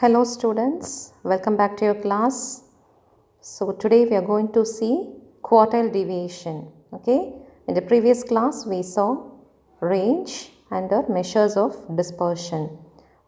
Hello students, welcome back to your class. So today we are going to see quartile deviation. Okay, in the previous class we saw range under measures of dispersion.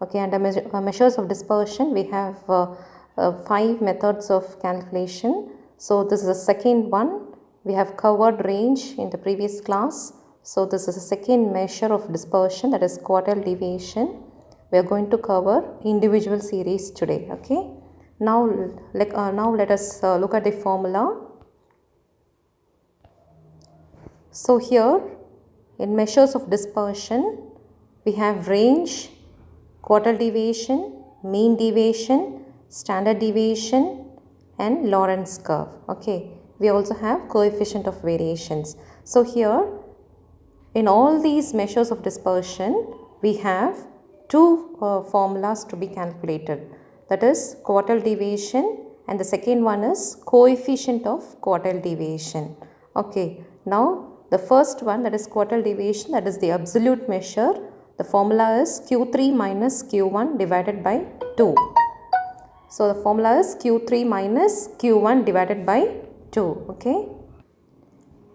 Okay, under measures of dispersion we have 5 methods of calculation. So this is the second one. We have covered range in the previous class. So this is the second measure of dispersion, that is quartile deviation. We are going to cover individual series today. Okay, now let us look at the formula. So here in measures of dispersion we have range, quartile deviation, mean deviation, standard deviation and Lorentz curve. Okay, we also have coefficient of variations. So here in all these measures of dispersion we have two formulas to be calculated, that is quartile deviation and the second one is coefficient of quartile deviation. Okay, now the first one, that is quartile deviation, that is the absolute measure. The formula is Q3 minus Q1 divided by 2. So the formula is Q3 minus Q1 divided by 2. Okay,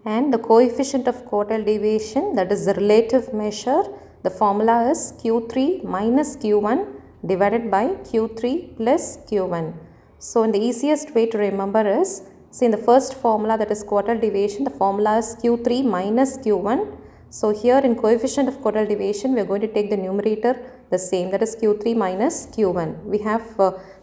and the coefficient of quartile deviation, that is the relative measure. The formula is Q3 minus Q1 divided by Q3 plus Q1. So in the easiest way to remember is, see in the first formula, that is quartile deviation, the formula is Q3 minus Q1. So here in coefficient of quartile deviation we are going to take the numerator the same, that is Q3 minus Q1. We have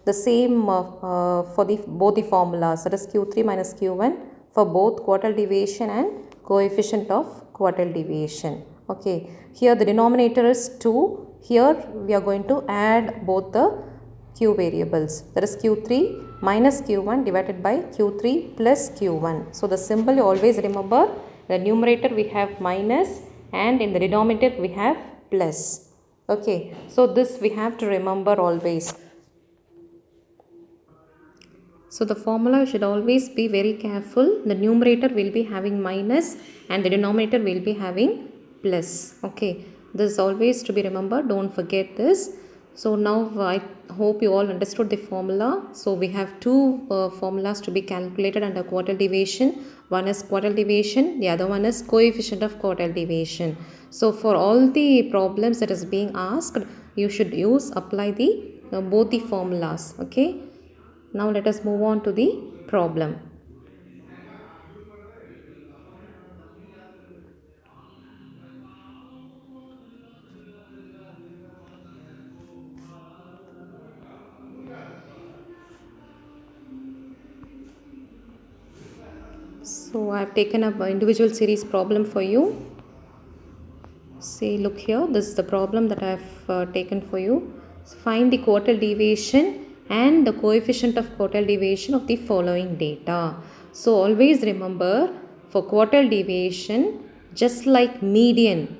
the same for both the formulas, that is Q3 minus Q1 for both quartile deviation and coefficient of quartile deviation. Okay, here the denominator is 2. Here we are going to add both the q variables, that is Q3 minus Q1 divided by Q3 plus Q1. So the symbol you always remember, the numerator we have minus and in the denominator we have plus. Okay, so this we have to remember always. So the formula should always be very careful. The numerator will be having minus and the denominator will be having plus. Okay, this is always to be remembered. Don't forget this. So now I hope you all understood the formula. So we have two formulas to be calculated under quartile deviation. One is quartile deviation, the other one is coefficient of quartile deviation. So for all the problems that is being asked, you should apply the both the formulas. Okay. Now let us move on to the problem. So I have taken up an individual series problem for you. See, look here, this is the problem that I have taken for you. Find the quartile deviation and the coefficient of quartile deviation of the following data. So always remember, for quartile deviation, just like median,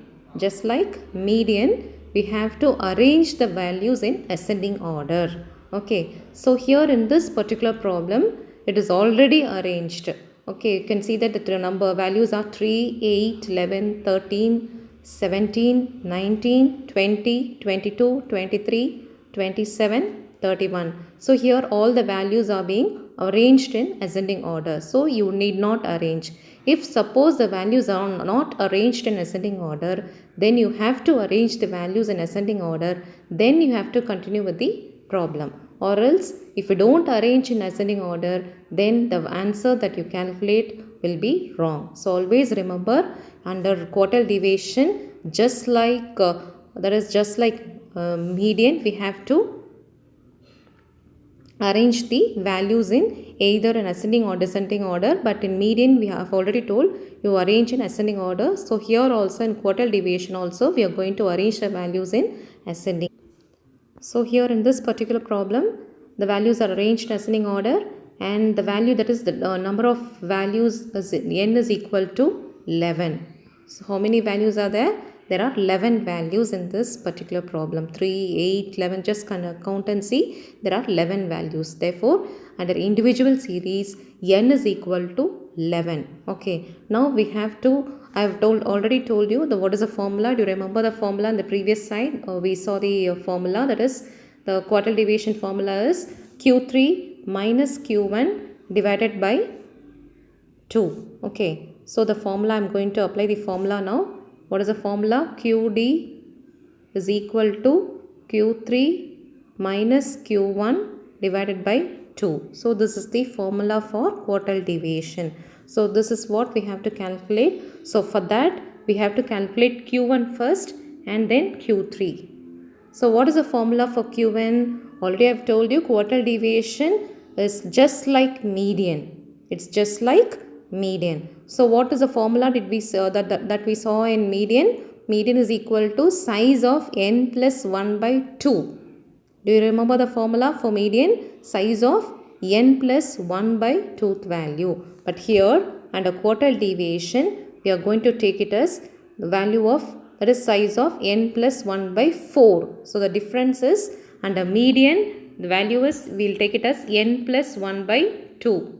we have to arrange the values in ascending order. Okay, so here in this particular problem, it is already arranged. Okay, you can see that the number values are 3, 8, 11, 13, 17, 19, 20, 22, 23, 27, 31. So here all the values are being arranged in ascending order. So you need not arrange. If suppose the values are not arranged in ascending order, then you have to arrange the values in ascending order. Then you have to continue with the problem. Or else if you don't arrange in ascending order, then the answer that you calculate will be wrong. So always remember, under quartile deviation, just like median, we have to arrange the values in either an ascending or descending order, but in median we have already told you arrange in ascending order. So here also in quartile deviation also we are going to arrange the values in ascending. So here in this particular problem, the values are arranged in ascending order and the value, that is the number of values is n is equal to 11. So how many values are there? There are 11 values in this particular problem. 3, 8, 11, just count and see. There are 11 values. Therefore, under individual series, n is equal to 11. Okay. Now we have to, I have already told you what is the formula. Do you remember the formula in the previous slide? We saw the formula, that is The quartile deviation formula is Q3 minus Q1 divided by 2. Okay, so the formula, I'm going to apply the formula now. What is the formula? QD is equal to Q3 minus Q1 divided by 2. So this is the formula for quartile deviation. So this is what we have to calculate. So for that we have to calculate Q1 first and then Q3. So what is the formula for Q1? Already I have told you, quartile deviation is just like median. It's just like median. So what is the formula did we that we saw in median? Median is equal to size of n plus 1 by 2. Do you remember the formula for median? Size of n plus 1 by 2th value. But here under quartile deviation we are going to take it as the value of, that is size of n plus 1 by 4. So the difference is under median the value is, we will take it as n plus 1 by 2.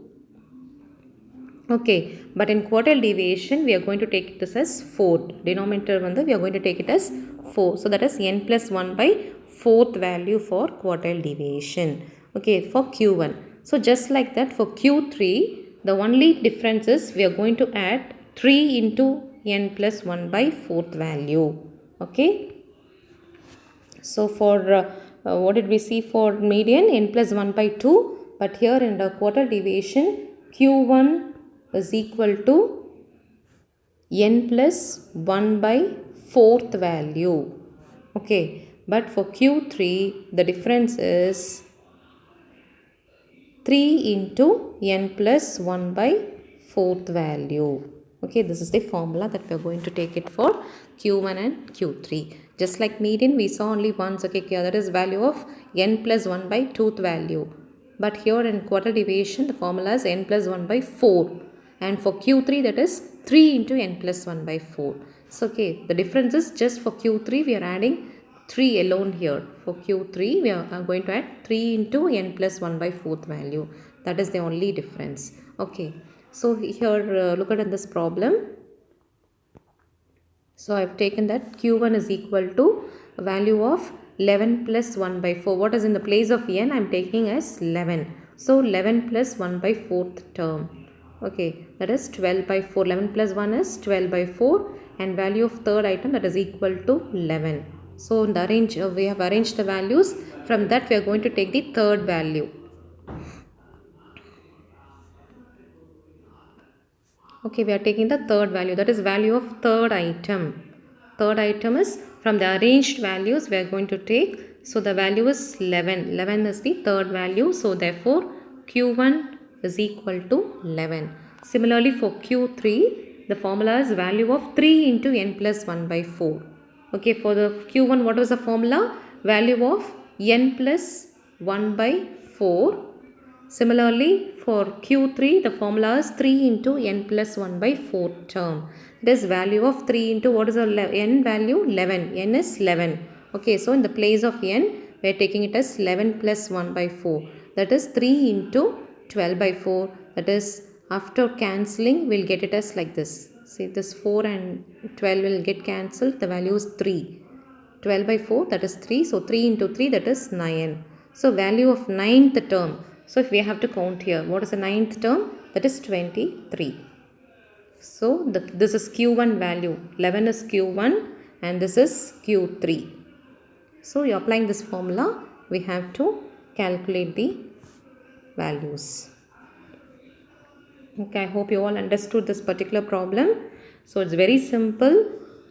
Okay, but in quartile deviation we are going to take this as 4. Denominator we are going to take it as 4. So that is n plus 1 by 4th value for quartile deviation. Okay, for Q1. So just like that for Q3, the only difference is we are going to add 3 into n plus 1 by 4th value. Okay. So for what did we see for median? N plus 1 by 2. But here in the quartile deviation, Q1 is equal to n plus 1 by 4th value. Okay. But for Q3, the difference is 3 into n plus 1 by 4th value. Okay, this is the formula that we are going to take it for Q1 and Q3. Just like median, we saw only once. Okay, that is value of n plus 1 by 2th value. But here in quartile deviation, the formula is n plus 1 by 4. And for Q3, that is 3 into n plus 1 by 4. So, okay, the difference is just for Q3, we are adding 3 alone here. For Q3, we are going to add 3 into n plus 1 by 4th value. That is the only difference. Okay. So here look at this problem. So I have taken that Q1 is equal to a value of 11 plus 1 by 4. What is in the place of n? I am taking as 11. So 11 plus 1 by 4th term. Okay, that is 12 by 4. 11 plus 1 is 12 by 4 and value of third item, that is equal to 11. So in the we have arranged the values. From that we are going to take the third value. Okay, we are taking the third value, that is value of third item. Third item is from the arranged values we are going to take. So the value is 11. 11 is the third value. So therefore Q1 is equal to 11. Similarly for Q3, the formula is value of 3 into n plus 1 by 4. Okay, for the Q1, what was the formula? Value of n plus 1 by 4. Similarly, for Q3, the formula is 3 into n plus 1 by 4 term. This value of 3 into, what is the n value? 11. n is 11. Okay, so in the place of n, we are taking it as 11 plus 1 by 4. That is 3 into 12 by 4. That is, after cancelling, we will get it as like this. See, this 4 and 12 will get cancelled. The value is 3. 12 by 4, that is 3. So 3 into 3, that is 9. So value of 9th term. So if we have to count here, what is the 9th term? That is 23. So this is Q1 value. 11 is Q1 and this is Q3. So you are applying this formula, we have to calculate the values. Okay, I hope you all understood this particular problem. So it's very simple.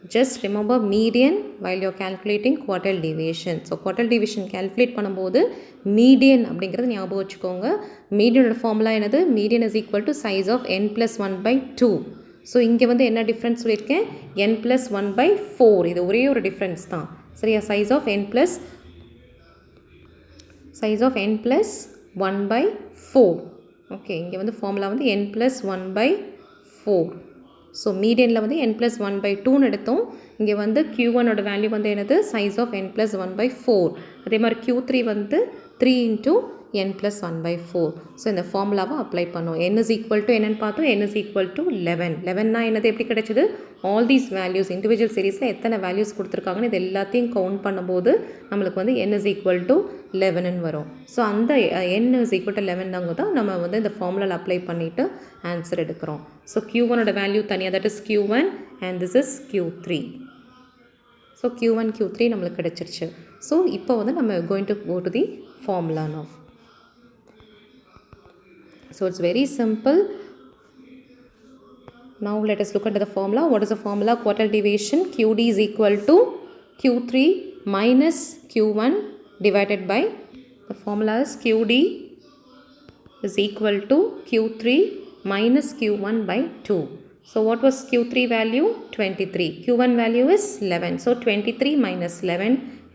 Just remember median while you are calculating quartile deviation. So quartile deviation calculate பண்ணும்போது median அப்படிங்கிறது ஞாபகம் வச்சுக்கோங்க. Median formula என்னது? Median is equal to size of n plus 1 by 2. So இங்கே வந்து என்ன difference சொல்லியிருக்கேன்? n plus 1 by 4. இது ஒரே ஒரு difference தான். சரியா? Size of n plus 1 by 4. Okay, இங்கே வந்து formula வந்து n plus 1 by 4. So medianல வந்து n plus 1 by 2 எடுத்தோம். இங்கே வந்து Q1 ஓட வேல்யூ வந்து என்னது? Size of n plus 1 by 4. அதே மாதிரி Q3 வந்து 3 into n plus 1 by 4. So இந்த ஃபார்முலாவை அப்ளை பண்ணோம். n is equal to என்னன்னு பார்த்தோம், n is equal to 11. 11னா என்னது எப்படி கிடைச்சது, ஆல் தீஸ் வேல்யூஸ் இண்டிவிஜுவல் சீரீஸில் எத்தனை வேல்யூஸ் கொடுத்துருக்காங்கன்னு இது எல்லாத்தையும் கவுண்ட் பண்ணும்போது நம்மளுக்கு வந்து n is equal to 11ன்னு வரும். ஸோ அந்த n is equal to 11 தாங்க தான் நம்ம வந்து இந்த ஃபார்முலாவில் அப்ளை பண்ணிவிட்டு ஆன்சர் எடுக்கிறோம். ஸோ q1ஓட வேல்யூ தனியாக, that is q1 and this is q3. So q1 q3 நம்மளுக்கு கிடச்சிருச்சு. ஸோ இப்போ வந்து நம்ம going to go to the formula now. So it's very simple. Now let us look at the formula. What is the formula? Quartile deviation qd is equal to q3 minus q1 divided by, the formula is qd is equal to q3 minus q1 by 2. So what was q3 value? 23. q1 value is 11. So 23 minus 11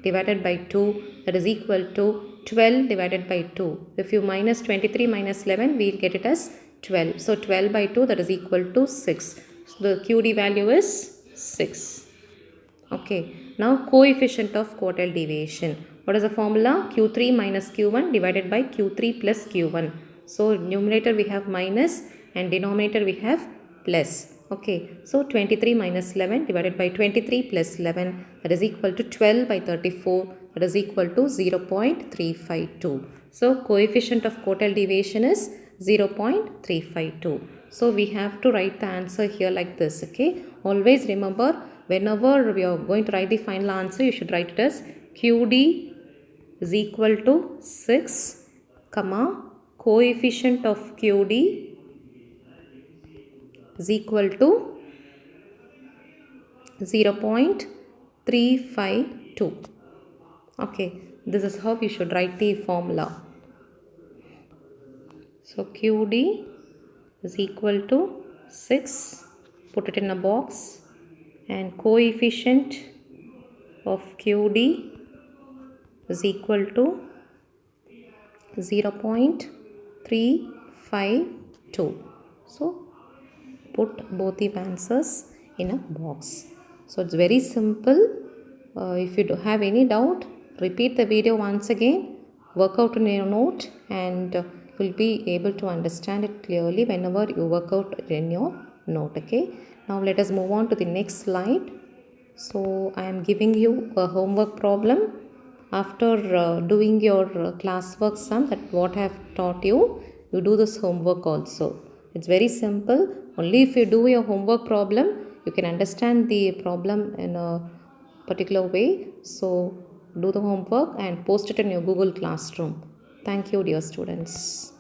divided by 2, that is equal to 12 divided by 2. If you minus 23 minus 11, we will get it as 12. So 12 by 2, that is equal to 6. So the qd value is 6. Okay. Now coefficient of quartile deviation. What is the formula? q3 minus q1 divided by q3 plus q1. So numerator we have minus and denominator we have plus. Okay, so 23 minus 11 divided by 23 plus 11, that is equal to 12 by 34, that is equal to 0.352. So coefficient of quartile deviation is 0.352. So we have to write the answer here like this. Okay, always remember, whenever we are going to write the final answer, you should write it as qd is equal to 6, comma, coefficient of qd is equal to 0.352. Okay, this is how you should write the formula. So qd is equal to 6, put it in a box, and coefficient of qd is equal to 0.352. So put both the answers in a box. So it's very simple. If you have any doubt, repeat the video once again, work out in your note, and you will be able to understand it clearly whenever you work out in your note. Okay, now let us move on to the next slide. So I am giving you a homework problem. After doing your classwork sum, that what I have taught you, you do this homework also. It's very simple. Only if you do your homework problem, you can understand the problem in a particular way. So do the homework and post it in your Google Classroom. Thank you, dear students.